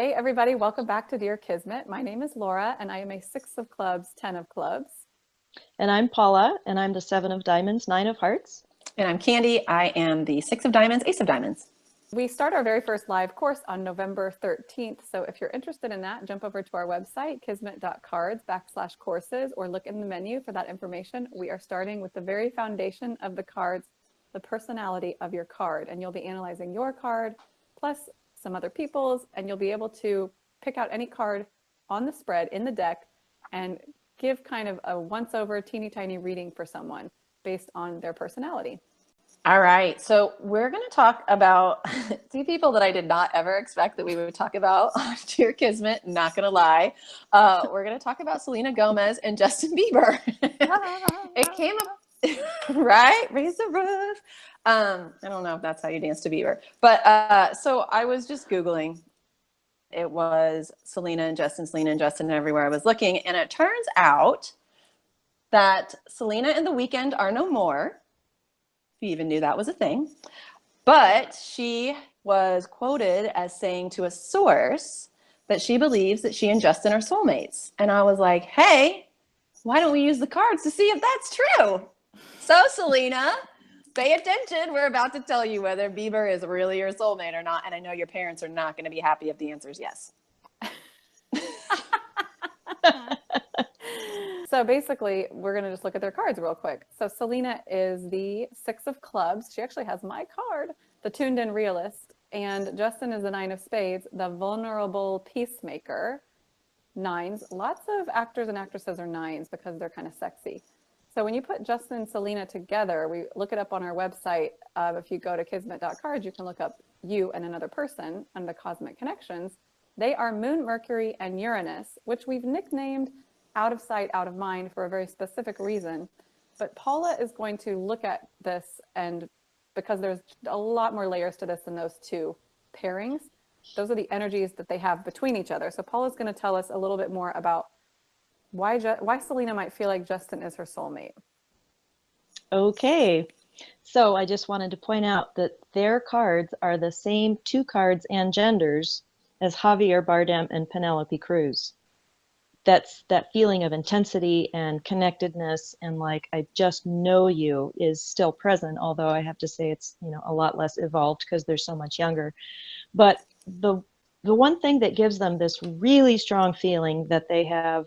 Hey everybody, welcome back to Dear Kismet. My name is Laura and I am a 6 of clubs, 10 of clubs. And I'm Paula, and I'm the 7 of diamonds, 9 of hearts. And I'm Candy. I am the 6 of diamonds, ace of diamonds. We start our very first live course on November 13th. So if you're interested in that, jump over to our website, kismet.cards/courses, or look in the menu for that information. We are starting with the very foundation of the cards, the personality of your card. And you'll be analyzing your card plus some other people's, and you'll be able to pick out any card on the spread in the deck and give kind of a once over teeny tiny reading for someone based on their personality. All right. So we're going to talk about 2 people that I did not ever expect that we would talk about on Dear Kismet. Not going to lie. We're going to talk about Selena Gomez and Justin Bieber. It came up, right? Raise the roof. I don't know if that's how you dance to Bieber. But so I was just Googling. It was Selena and Justin everywhere I was looking. And it turns out that Selena and The Weeknd are no more. If you even knew that was a thing. But she was quoted as saying to a source that she believes that she and Justin are soulmates. And I was like, hey, why don't we use the cards to see if that's true? So Selena, pay attention. We're about to tell you whether Bieber is really your soulmate or not. And I know your parents are not going to be happy if the answer is yes. So basically, we're going to just look at their cards real quick. So Selena is the 6 of clubs. She actually has my card, the tuned in realist. And Justin is the 9 of spades, the vulnerable peacemaker. Nines. Lots of actors and actresses are nines because they're kind of sexy. So when you put Justin and Selena together, we look it up on our website. If you go to kismet.cards, you can look up you and another person under cosmic connections. They are Moon, Mercury, and Uranus, which we've nicknamed out of sight, out of mind for a very specific reason. But Paula is going to look at this, and because there's a lot more layers to this than those 2 pairings, those are the energies that they have between each other. So Paula's going to tell us a little bit more about why Selena might feel like Justin is her soulmate. Okay, so I just wanted to point out that their cards are the same 2 cards and genders as Javier Bardem and Penelope Cruz. That's that feeling of intensity and connectedness and like I just know you is still present, although I have to say it's a lot less evolved because they're so much younger. But the one thing that gives them this really strong feeling that they have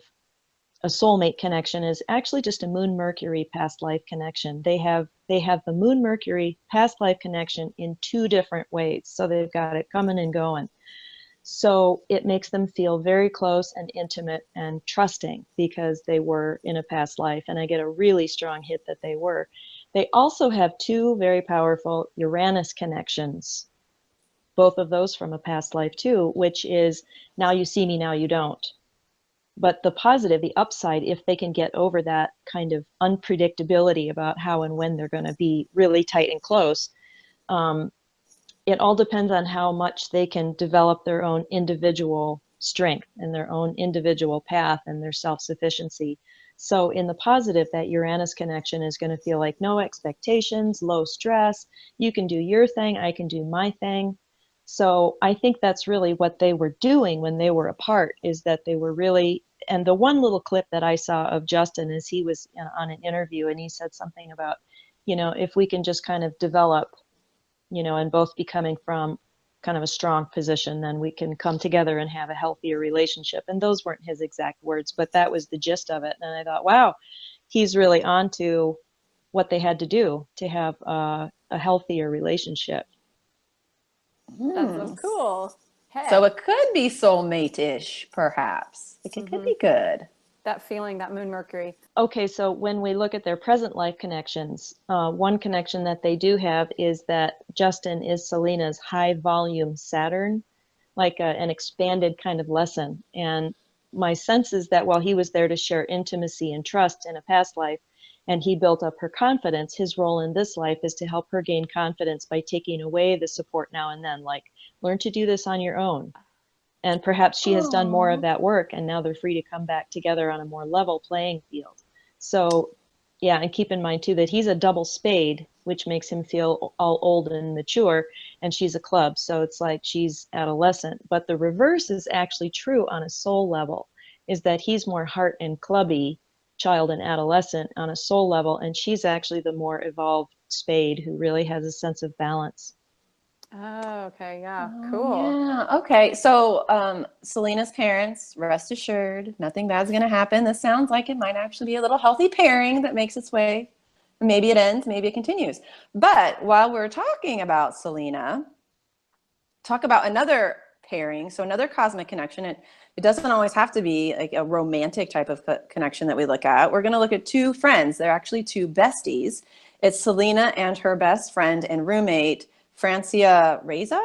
a soulmate connection is actually just a Moon Mercury past life connection. They have the Moon Mercury past life connection in 2 different ways, so they've got it coming and going. So it makes them feel very close and intimate and trusting because they were in a past life, and I get a really strong hit that they were. They also have 2 very powerful Uranus connections, both of those from a past life too, which is now you see me, now you don't. But the positive, the upside, if they can get over that kind of unpredictability about how and when they're going to be really tight and close, it all depends on how much they can develop their own individual strength and their own individual path and their self-sufficiency. So in the positive, that Uranus connection is going to feel like no expectations, low stress. You can do your thing, I can do my thing. So I think that's really what they were doing when they were apart, is that they were really, and the one little clip that I saw of Justin is he was on an interview and he said something about, if we can just kind of develop, and both be coming from kind of a strong position, then we can come together and have a healthier relationship. And those weren't his exact words, but that was the gist of it. And I thought, wow, he's really on to what they had to do to have a healthier relationship. That's so cool. Hey. So it could be soulmate-ish, perhaps. It could be good. That feeling, that Moon Mercury. Okay, so when we look at their present life connections, one connection that they do have is that Justin is Selena's high volume Saturn, like an expanded kind of lesson. And my sense is that while he was there to share intimacy and trust in a past life, and he built up her confidence, his role in this life is to help her gain confidence by taking away the support now and then, like learn to do this on your own. And perhaps she has done more of that work, and now they're free to come back together on a more level playing field. So Yeah, and keep in mind too that he's a double spade, which makes him feel all old and mature, and she's a club, so it's like she's adolescent. But the reverse is actually true on a soul level, is that he's more heart and clubby, child and adolescent on a soul level, and she's actually the more evolved spade who really has a sense of balance. Oh, okay. Yeah. Oh, Cool. yeah. Okay. So, Selena's parents, rest assured, nothing bad's going to happen. This sounds like it might actually be a little healthy pairing that makes its way. Maybe it ends, maybe it continues. But while we're talking about Selena, talk about another pairing. So, another cosmic connection. It doesn't always have to be like a romantic type of connection that we look at. We're going to look at two friends. They're actually two besties. It's Selena and her best friend and roommate, Francia Reza.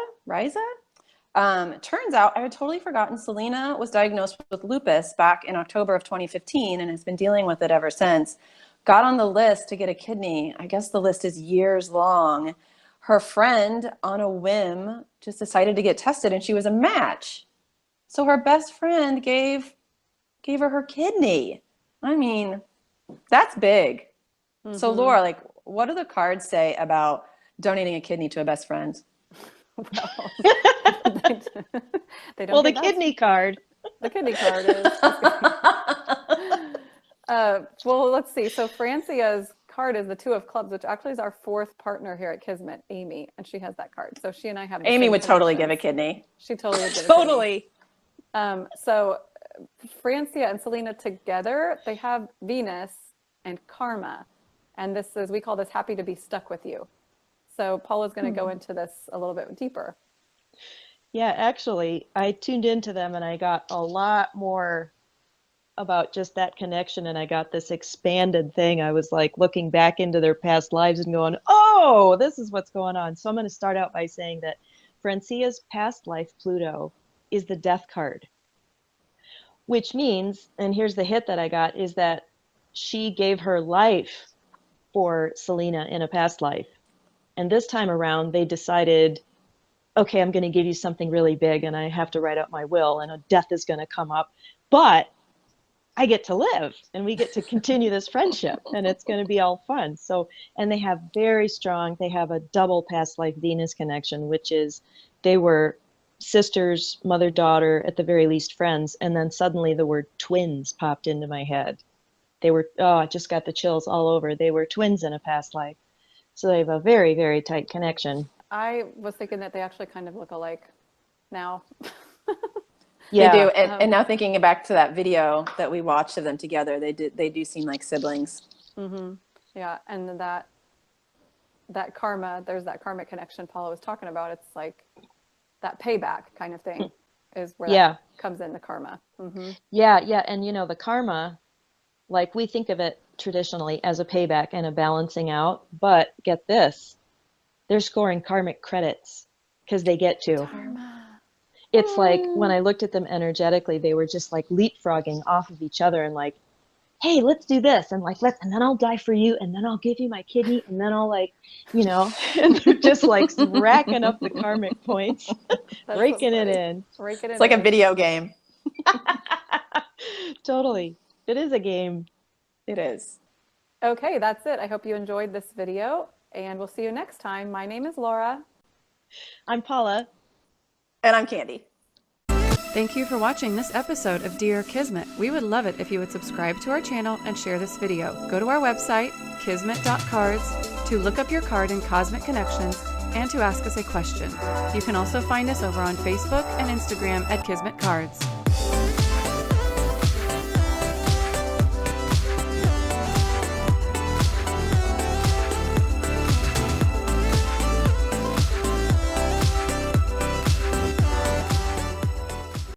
Turns out I had totally forgotten Selena was diagnosed with lupus back in October of 2015 and has been dealing with it ever since. Got on the list to get a kidney. I guess the list is years long. Her friend, on a whim, just decided to get tested, and she was a match. So her best friend gave her kidney. I mean, that's big. Mm-hmm. So Laura, like, what do the cards say about donating a kidney to a best friend? Well, they don't well, the kidney card. The kidney card is. Well, let's see. So Francia's card is the 2 of clubs, which actually is our 4th partner here at Kismet, Amy, and she has that card. So she and I have. Amy would totally give a kidney. She totally would give totally. A kidney. So Francia and Selena together, they have Venus and Karma, and this is, we call this happy to be stuck with you. So Paula's going to go into this a little bit deeper. Yeah, actually, I tuned into them and I got a lot more about just that connection, and I got this expanded thing. I was like looking back into their past lives and going, oh, this is what's going on. So I'm going to start out by saying that Francia's past life, Pluto, is the death card, which means, and here's the hit that I got, is that she gave her life for Selena in a past life. And this time around, they decided, okay, I'm going to give you something really big, and I have to write out my will, and a death is going to come up. But I get to live, and we get to continue this friendship, and it's going to be all fun. So, and they have they have a double past life Venus connection, which is they were sisters, mother, daughter, at the very least friends. And then suddenly the word twins popped into my head. They were, I just got the chills all over. They were twins in a past life. So they have a very, very tight connection. I was thinking that they actually kind of look alike now. Yeah. They do. And now thinking back to that video that we watched of them together, they do seem like siblings. Mm-hmm. Yeah. And that karma, there's that karmic connection Paula was talking about. It's like that payback kind of thing is where that comes in, the karma. Mm-hmm. Yeah. Yeah. And you know, the karma, like we think of it traditionally as a payback and a balancing out, but get this, they're scoring karmic credits because they get to. Karma. It's like when I looked at them energetically, they were just like leapfrogging off of each other and like, hey, let's do this. And like, and then I'll die for you. And then I'll give you my kidney. And then I'll like, you know, and they're just like racking up the karmic points, raking it in. It's like a video game. Totally. It is a game. It is. Okay, that's it. I hope you enjoyed this video, and we'll see you next time. My name is Laura. I'm Paula. And I'm Candy. Thank you for watching this episode of Dear Kismet. We would love it if you would subscribe to our channel and share this video. Go to our website, kismet.cards, to look up your card in Cosmic Connections and to ask us a question. You can also find us over on Facebook and Instagram at Kismet Cards.